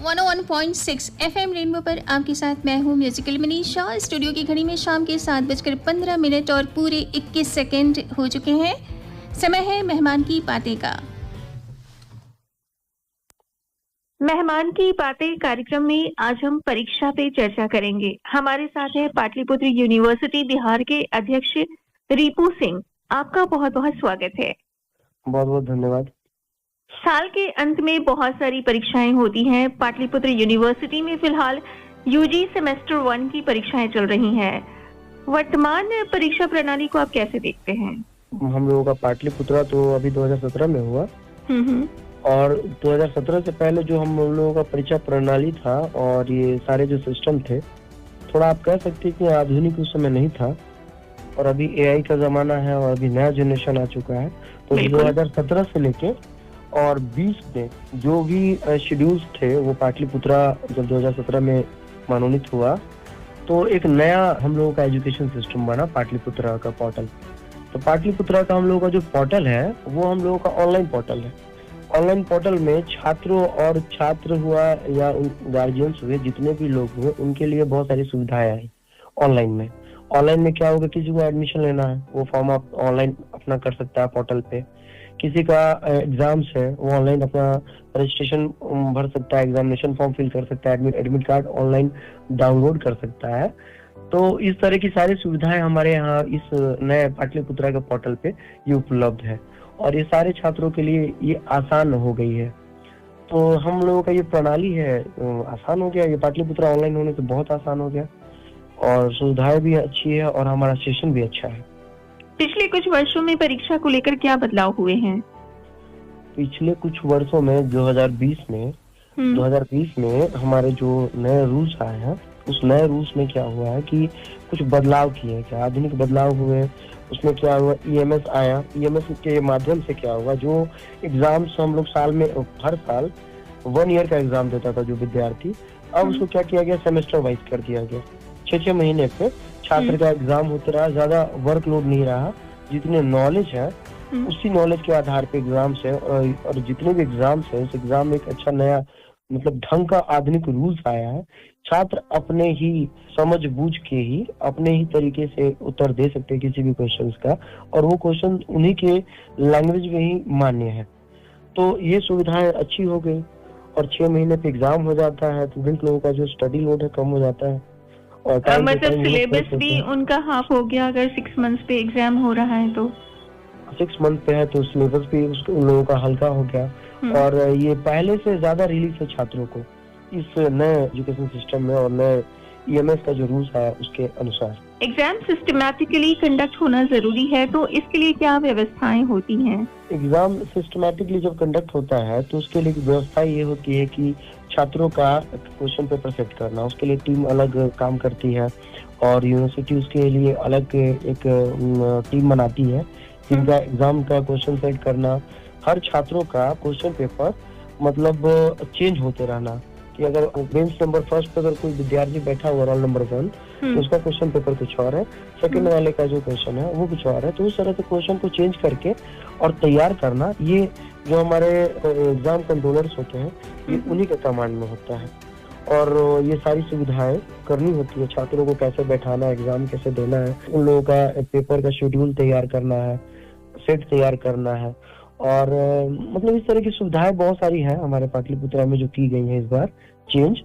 101.6 FM rainbow पर आपके साथ मैं हूँ म्यूजिकल मनीषा। स्टूडियो की घड़ी में शाम के 7:15 और पूरे 21 सेकंड हो चुके हैं। समय है मेहमान की बातें का। मेहमान की बातें कार्यक्रम में आज हम परीक्षा पे चर्चा करेंगे। हमारे साथ है पाटलिपुत्र यूनिवर्सिटी बिहार के अध्यक्ष रिपू सिंह। आपका बहुत बहुत स्वागत है। बहुत बहुत धन्यवाद। साल के अंत में बहुत सारी परीक्षाएं होती हैं। पाटलिपुत्र यूनिवर्सिटी में फिलहाल यूजी सेमेस्टर 1 की परीक्षाएं चल रही हैं। वर्तमान परीक्षा प्रणाली को आप कैसे देखते हैं? हम लोगों का पाटलिपुत्रा तो अभी 2017 में हुआ और 2017 से पहले जो हम लोगों का परीक्षा प्रणाली था और ये सारे जो सिस्टम थे, थोड़ा आप कह सकते हैं कि आधुनिक उस समय नहीं था। और अभी एआई का जमाना है और अभी नया जनरेशन आ चुका है। तो 2017 से लेके और 20 में जो भी शेड्यूल्स थे वो पाटलिपुत्रा जब 2017 में मनोनीत हुआ तो एक नया हम लोगों का एजुकेशन सिस्टम बना, पाटलिपुत्रा का पोर्टल। तो पाटलिपुत्रा का हम लोगों का जो पोर्टल है वो हम लोगों का ऑनलाइन पोर्टल है। ऑनलाइन पोर्टल में छात्रों और छात्र हुआ या गार्जियंस हुए, जितने भी लोग हुए, उनके लिए बहुत सारी सुविधाएं आई ऑनलाइन में। ऑनलाइन में क्या होगा, किसी को एडमिशन लेना है वो फॉर्म आप ऑनलाइन अपना कर सकता है पोर्टल पे। किसी का एग्जाम्स है वो ऑनलाइन अपना रजिस्ट्रेशन भर सकता है, एग्जामिनेशन फॉर्म फिल कर सकता है, एडमिट कार्ड ऑनलाइन डाउनलोड कर सकता है। तो इस तरह की सारी सुविधाएं हमारे यहाँ इस नए पाटलिपुत्रा के पोर्टल पे ये उपलब्ध है और ये सारे छात्रों के लिए ये आसान हो गई है। तो हम लोगों का ये प्रणाली है आसान हो गया। ये पाटलिपुत्रा ऑनलाइन होने से बहुत आसान हो गया और सुविधाएं भी अच्छी है और हमारा सेशन भी अच्छा है। पिछले कुछ वर्षों में परीक्षा को लेकर क्या बदलाव हुए हैं? पिछले कुछ वर्षों में 2020 में हमारे जो नए रूल्स आए हैं, उस नए रूल्स में क्या हुआ है कि कुछ बदलाव किए, क्या आधुनिक बदलाव हुए। उसमें क्या हुआ, ईएमएस आया। ईएमएस के माध्यम से क्या हुआ, जो एग्जाम्स हम लोग साल में हर साल 1 ईयर का एग्जाम देता था जो विद्यार्थी, अब उसको क्या किया गया, सेमेस्टर वाइज कर दिया गया। 6-6 महीने पे छात्र का एग्जाम होता रहा, ज्यादा वर्कलोड नहीं रहा। जितने नॉलेज है उसी नॉलेज के आधार पे एग्जाम्स है और जितने भी एग्जाम्स है उस एग्जाम में एक अच्छा नया मतलब ढंग का आधुनिक रूल्स आया है। छात्र अपने ही समझ बूझ के ही अपने ही तरीके से उत्तर दे सकते हैं किसी भी क्वेश्चन का, और वो क्वेश्चन उन्हीं के लैंग्वेज में ही मान्य है। तो ये सुविधाएं अच्छी हो गई और 6 महीने पे एग्जाम हो जाता है तो जिन लोगों का जो स्टडी लोड है कम हो जाता है। और मतलब सिलेबस भी उनका हाफ हो गया। अगर 6 मंथ्स पे एग्जाम हो रहा है तो 6 मंथ पे है तो सिलेबस भी उन लोगों का हल्का हो गया और ये पहले से ज्यादा रिलीफ है छात्रों को इस नए एजुकेशन सिस्टम में और नए ईएमएस का जो रूल्स है उसके अनुसार। एग्जाम सिस्टमैटिकली कंडक्ट होना जरूरी है, तो इसके लिए क्या व्यवस्थाएं होती हैं? एग्जाम सिस्टमैटिकली जब कंडक्ट होता है तो उसके लिए व्यवस्था ये होती है कि छात्रों का क्वेश्चन पेपर सेट करना, उसके लिए टीम अलग काम करती है और यूनिवर्सिटी उसके लिए अलग एक टीम बनाती है जिनका एग्जाम का क्वेश्चन सेट करना। हर छात्रों का क्वेश्चन पेपर मतलब चेंज होते रहना कि अगर बेंच नंबर फर्स्ट पे अगर कोई विद्यार्थी बैठा हुआ रोल नंबर 1 तो उसका क्वेश्चन पेपर कुछ और है, सेकंड वाले का जो क्वेश्चन है वो कुछ और है। तो उस तरह से क्वेश्चन को चेंज करके और तैयार करना, ये जो हमारे एग्जाम कंट्रोलर्स होते हैं ये उन्हीं के कमांड में होता है और ये सारी सुविधाएं करनी होती है। छात्रों को कैसे बैठाना है, एग्जाम कैसे देना है, उन लोगों का पेपर का शेड्यूल तैयार करना है, सेट तैयार करना है और मतलब इस तरह की सुविधाएं बहुत सारी हैं हमारे पाटलिपुत्रा में जो की गई है इस बार चेंज।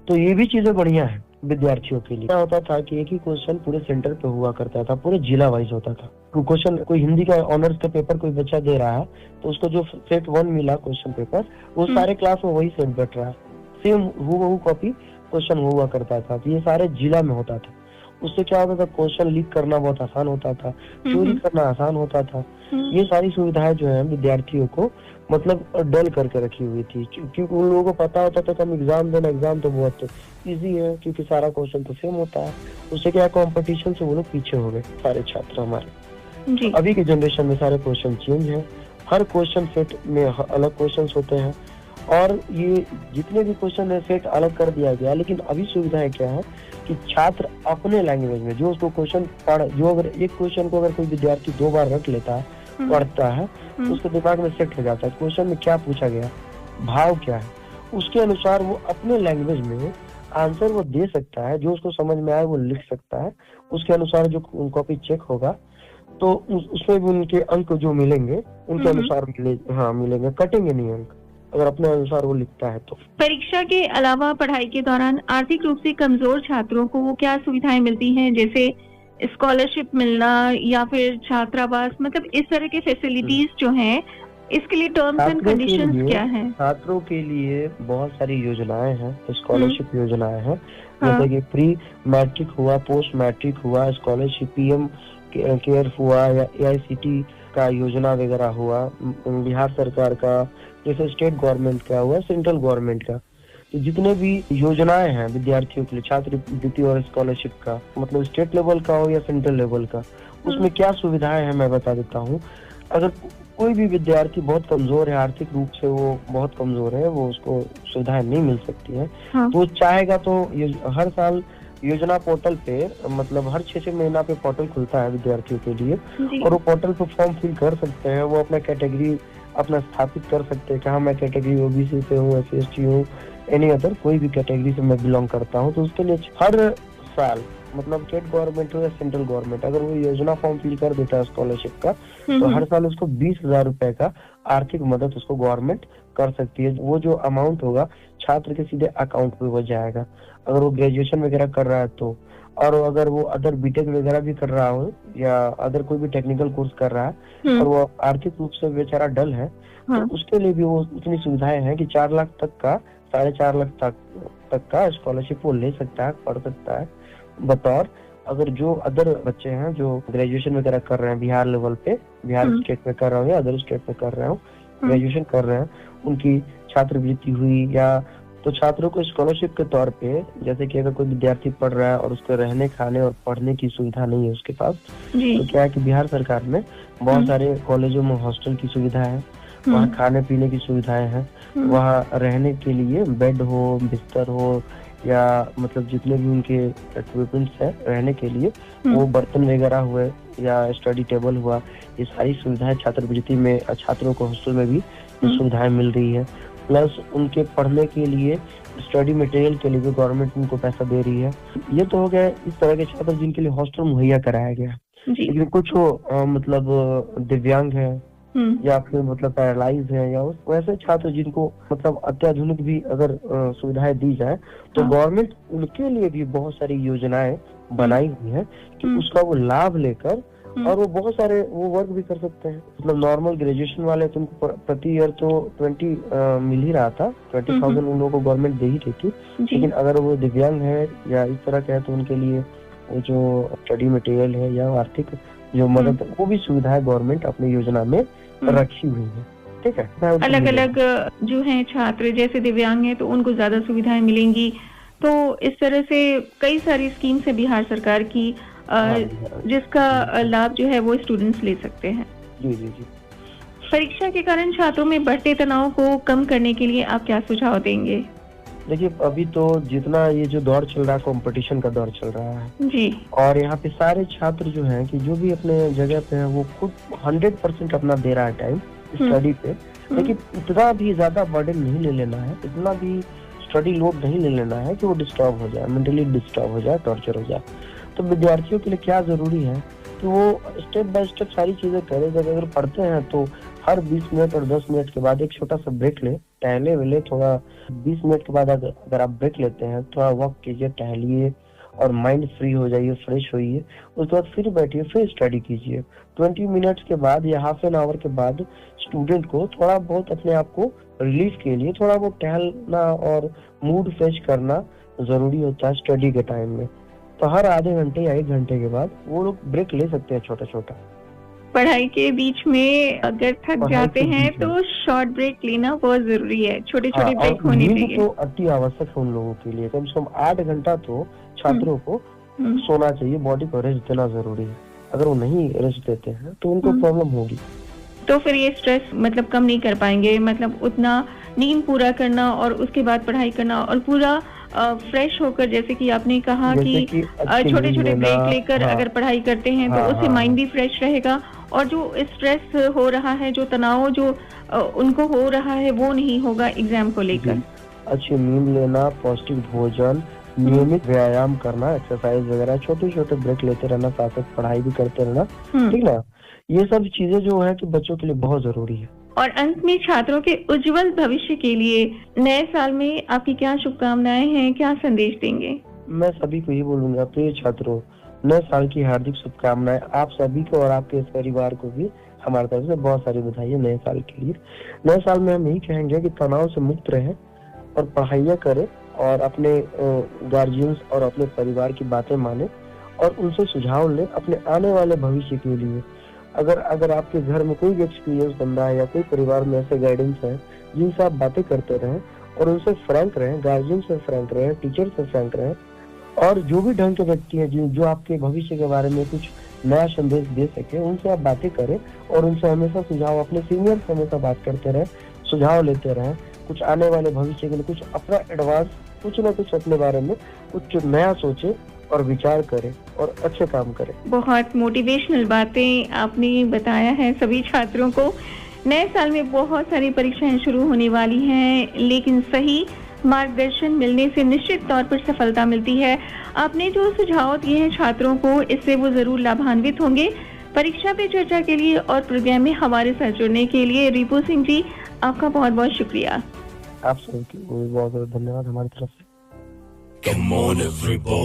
तो ये भी चीजें बढ़िया है विद्यार्थियों के लिए। क्या होता था कि एक ही क्वेश्चन पूरे सेंटर पे हुआ करता था, पूरे जिला वाइज होता था। क्वेश्चन कोई हिंदी का ऑनर्स का पेपर कोई बच्चा दे रहा है तो उसको जो सेट 1 मिला क्वेश्चन पेपर वो सारे क्लास में वही सेट बैठ रहा है, सेम हूबहू कॉपी क्वेश्चन हुआ करता था। तो ये सारे जिला में होता था। उससे क्या होता था, क्वेश्चन लीक करना बहुत आसान होता था, चोरी करना आसान होता था। ये सारी सुविधाएं जो है विद्यार्थियों को मतलब डल करके रखी हुई थी क्योंकि उन लोगों को पता होता था कि हम एग्जाम देना, एग्जाम तो बहुत इजी है क्योंकि सारा क्वेश्चन तो सेम होता है। उससे क्या कंपटीशन से वो लोग पीछे हो गए सारे छात्र हमारे। अभी के जनरेशन में सारे क्वेश्चन चेंज है, हर क्वेश्चन सेट में अलग क्वेश्चन होते हैं और ये जितने भी क्वेश्चन है सेट अलग कर दिया गया। लेकिन अभी सुविधाएं क्या है कि छात्र अपने लैंग्वेज में जो उसको क्वेश्चन जो अगर एक क्वेश्चन को अगर कोई विद्यार्थी 2 बार रट लेता है, पढ़ता है तो उसके दिमाग में सेट हो जाता है क्वेश्चन में क्या पूछा गया, भाव क्या है, उसके अनुसार वो अपने लैंग्वेज में आंसर वो दे सकता है, जो उसको समझ में आए वो लिख सकता है। उसके अनुसार जो कॉपी चेक होगा तो उसमें भी उनके अंक जो मिलेंगे उनके अनुसार मिलेंगे, कटेंगे नहीं अंक, अगर अपने अनुसार वो लिखता है तो। परीक्षा के अलावा पढ़ाई के दौरान आर्थिक रूप से कमजोर छात्रों को वो क्या सुविधाएं मिलती हैं, जैसे स्कॉलरशिप मिलना या फिर छात्रावास, मतलब इस तरह के फैसिलिटीज जो हैं, इसके लिए टर्म्स एंड कंडीशंस क्या हैं? छात्रों के लिए बहुत सारी योजनाएं हैं, स्कॉलरशिप योजनाएं हैं, जैसे कि प्री मैट्रिक हुआ, पोस्ट मैट्रिक हुआ, स्कॉलरशिप PM केयर हुआ, या AICT का योजना वगैरह हुआ, बिहार सरकार का, जैसे स्टेट गवर्नमेंट का हुआ, सेंट्रल गवर्नमेंट का। तो जितने भी योजनाएं हैं विद्यार्थियों के लिए, छात्रवृत्ति और स्कॉलरशिप का, मतलब स्टेट लेवल का हो या सेंट्रल लेवल का, उसमें क्या सुविधाएं हैं मैं बता देता हूँ। अगर कोई भी विद्यार्थी बहुत कमजोर है, आर्थिक रूप से वो बहुत कमजोर है, वो उसको सुविधाएं नहीं मिल सकती है, तो चाहेगा तो हर साल योजना पोर्टल पे, मतलब हर 6 महीना पे पोर्टल खुलता है विद्यार्थियों के लिए, और वो पोर्टल पे फॉर्म फिल कर सकते हैं। वो अपना कैटेगरी अपना स्थापित कर सकते हैं कि हाँ मैं कैटेगरी OBC से हूँ, SC/ST हूँ, एनी अदर कोई भी कैटेगरी से मैं बिलोंग करता हूँ। तो उसके लिए हर साल, मतलब स्टेट गवर्नमेंट हो या सेंट्रल गवर्नमेंट, अगर वो योजना फॉर्म फिल कर देता है स्कॉलरशिप का, तो हर साल उसको 20,000 रुपए का आर्थिक मदद उसको गवर्नमेंट कर सकती है। वो जो अमाउंट होगा छात्र के सीधे अकाउंट पे हो जाएगा, अगर वो ग्रेजुएशन वगैरह कर रहा है तो। और अगर वो अदर BTech वगैरह भी कर रहा हो या अदर कोई भी टेक्निकल कोर्स कर रहा है और वो आर्थिक रूप से बेचारा डल है, तो उसके लिए भी वो इतनी सुविधाएं हैं कि 4 लाख तक का, 4.5 लाख तक का स्कॉलरशिप वो ले सकता है, पढ़ सकता है बतौर। अगर जो अदर बच्चे हैं जो ग्रेजुएशन वगैरह कर रहे हैं बिहार लेवल पे, बिहार स्टेट में कर रहे हो या अदर स्टेट में कर रहे हो, ग्रेजुएशन कर रहे हैं, उनकी छात्रवृत्ति हुई, या तो छात्रों को स्कॉलरशिप के तौर पे, जैसे कि अगर कोई विद्यार्थी पढ़ रहा है और उसको रहने, खाने और पढ़ने की सुविधा नहीं है उसके पास, तो क्या है कि बिहार सरकार में बहुत सारे कॉलेजों में हॉस्टल की सुविधा है, वहाँ खाने पीने की सुविधाएं हैं, वहाँ रहने के लिए बेड हो, बिस्तर हो, या मतलब जितने भी उनके इक्विपमेंट्स है रहने के लिए, वो बर्तन वगैरह हुए या स्टडी टेबल हुआ, ये सारी सुविधाएं छात्रवृत्ति में, छात्रों को हॉस्टल में भी सुविधाएं मिल रही है। प्लस उनके पढ़ने के लिए स्टडी मटेरियल के लिए भी गवर्नमेंट उनको पैसा दे रही है। ये तो हो गया इस तरह के छात्र जिनके लिए हॉस्टल मुहैया कराया गया। लेकिन कुछ मतलब दिव्यांग है या फिर मतलब पैरालाइज है, या वैसे छात्र जिनको मतलब अत्याधुनिक भी अगर सुविधाएं दी जाए, तो गवर्नमेंट उनके लिए भी बहुत सारी योजनाएं बनाई हुई है कि उसका वो लाभ लेकर, और वो बहुत सारे वो वर्क भी कर सकते हैं। मतलब नॉर्मल ग्रेजुएशन वाले तो उनको प्रति ईयर तो 20 मिल ही रहा था, 20,000 उन लोगों को गवर्नमेंट दे ही रही थी। लेकिन अगर वो दिव्यांग है या इस तरह का है, तो उनके लिए वो जो स्टडी मटेरियल है या आर्थिक जो मदद, वो भी सुविधाएं गवर्नमेंट अपनी योजना में रखी हुई है। ठीक है, अलग अलग जो है छात्र जैसे दिव्यांग है तो उनको ज्यादा सुविधाएं मिलेंगी। तो इस तरह से कई सारी स्कीम्स है बिहार सरकार की जिसका लाभ जो है वो स्टूडेंट्स ले सकते हैं। जी जी जी। परीक्षा के कारण छात्रों में बढ़ते तनाव को कम करने के लिए आप क्या सुझाव देंगे? देखिए, अभी तो जितना ये जो दौर चल रहा है, कंपटीशन का दौर चल रहा है जी, और यहाँ पे सारे छात्र जो हैं कि जो भी अपने जगह पे है वो खुद 100% अपना दे रहा है टाइम स्टडी पे। लेकिन इतना भी ज्यादा बर्डन नहीं ले लेना है, इतना भी स्टडी लोड नहीं ले लेना है कि वो डिस्टर्ब हो जाए, मेंटली डिस्टर्ब हो जाए, टॉर्चर हो जाए। तो विद्यार्थियों के लिए क्या जरूरी है कि वो स्टेप बाय स्टेप सारी चीजें करें। जब अगर पढ़ते हैं तो हर 20 मिनट और 10 मिनट के बाद एक छोटा सा ब्रेक ले, टहले वेले थोड़ा। 20 मिनट के बाद अगर आप ब्रेक लेते हैं, थोड़ा वॉक कीजिए, टहलिए और माइंड फ्री हो जाइए, फ्रेश होइए। उसके बाद फिर बैठिए, फिर स्टडी कीजिए। 20 मिनट्स के बाद या हाफ एन आवर के बाद स्टूडेंट को थोड़ा बहुत अपने आप को रिलीफ के लिए थोड़ा बहुत टहलना और मूड फ्रेश करना जरूरी होता है स्टडी के टाइम में। तो हर आधे घंटे या 1 घंटे के बाद वो लोग ब्रेक ले सकते हैं छोटा छोटा। पढ़ाई के बीच में अगर थक जाते हैं तो शॉर्ट ब्रेक लेना बहुत जरूरी है, छोटे छोटे ब्रेक होने चाहिए। तो अति आवश्यक है उन लोगों के लिए। कम से कम 8 घंटा तो छात्रों को सोना चाहिए, बॉडी को रेस्ट देना जरूरी है। अगर वो नहीं रेस्ट देते हैं तो उनको प्रॉब्लम होगी। तो फिर ये स्ट्रेस मतलब कम नहीं कर पाएंगे, मतलब उतना नींद पूरा करना और उसके बाद पढ़ाई करना और पूरा फ्रेश होकर, जैसे कि आपने कहा कि छोटे छोटे ब्रेक लेकर अगर पढ़ाई करते हैं तो उससे माइंड भी फ्रेश रहेगा और जो स्ट्रेस हो रहा है, जो तनाव जो उनको हो रहा है वो नहीं होगा एग्जाम को लेकर। अच्छी नींद लेना, पौष्टिक भोजन, नियमित व्यायाम करना, एक्सरसाइज वगैरह, छोटे छोटे ब्रेक लेते रहना, साथ साथ पढ़ाई भी करते रहना, ठीक ना। ये सब चीजें जो है कि बच्चों के लिए बहुत जरूरी है। और अंत में छात्रों के उज्जवल भविष्य के लिए नए साल में आपकी क्या शुभकामनाएं हैं, क्या संदेश देंगे? मैं सभी को ये बोलूंगा, प्रिय छात्रों, नए साल की हार्दिक शुभकामनाएं आप सभी को और आपके इस परिवार को भी हमारी तरफ से बहुत सारी बधाई नए साल के लिए। नए साल में हम यही कहेंगे कि तनाव से मुक्त रहें और पढ़ाइयाँ करें और अपने गार्जियंस और अपने परिवार की बातें माने और उनसे सुझाव लें अपने आने वाले भविष्य के लिए। अगर आपके घर में कोई भी एक्सपीरियंस बन रहा है या कोई परिवार में ऐसे गाइडेंस है जिनसे आप बातें करते रहें और उनसे फ्रैंक रहें, गार्जियन से फ्रैंक रहें, टीचर से फ्रैंक रहें, और जो भी ढंग के व्यक्ति है जो आपके भविष्य के बारे में कुछ नया संदेश दे सके, उनसे आप बातें करें और उनसे हमेशा सुझाव, अपने सीनियर से हमेशा बात करते रहें, सुझाव लेते रहें, कुछ आने वाले भविष्य के लिए कुछ अपना एडवांस, कुछ ना कुछ अपने बारे में कुछ नया सोचे और विचार करें और अच्छे काम करें। बहुत मोटिवेशनल बातें आपने बताया है सभी छात्रों को। नए साल में बहुत सारी परीक्षाएं शुरू होने वाली हैं, लेकिन सही मार्गदर्शन मिलने से निश्चित तौर पर सफलता मिलती है। आपने जो सुझाव दिए हैं छात्रों को, इससे वो जरूर लाभान्वित होंगे। परीक्षा पे चर्चा के लिए और प्रोग्राम में हमारे साथ जुड़ने के लिए रिपू सिंह जी, आपका बहुत बहुत शुक्रिया। आप सबको बहुत बहुत धन्यवाद हमारी तरफ से। Come on everybody.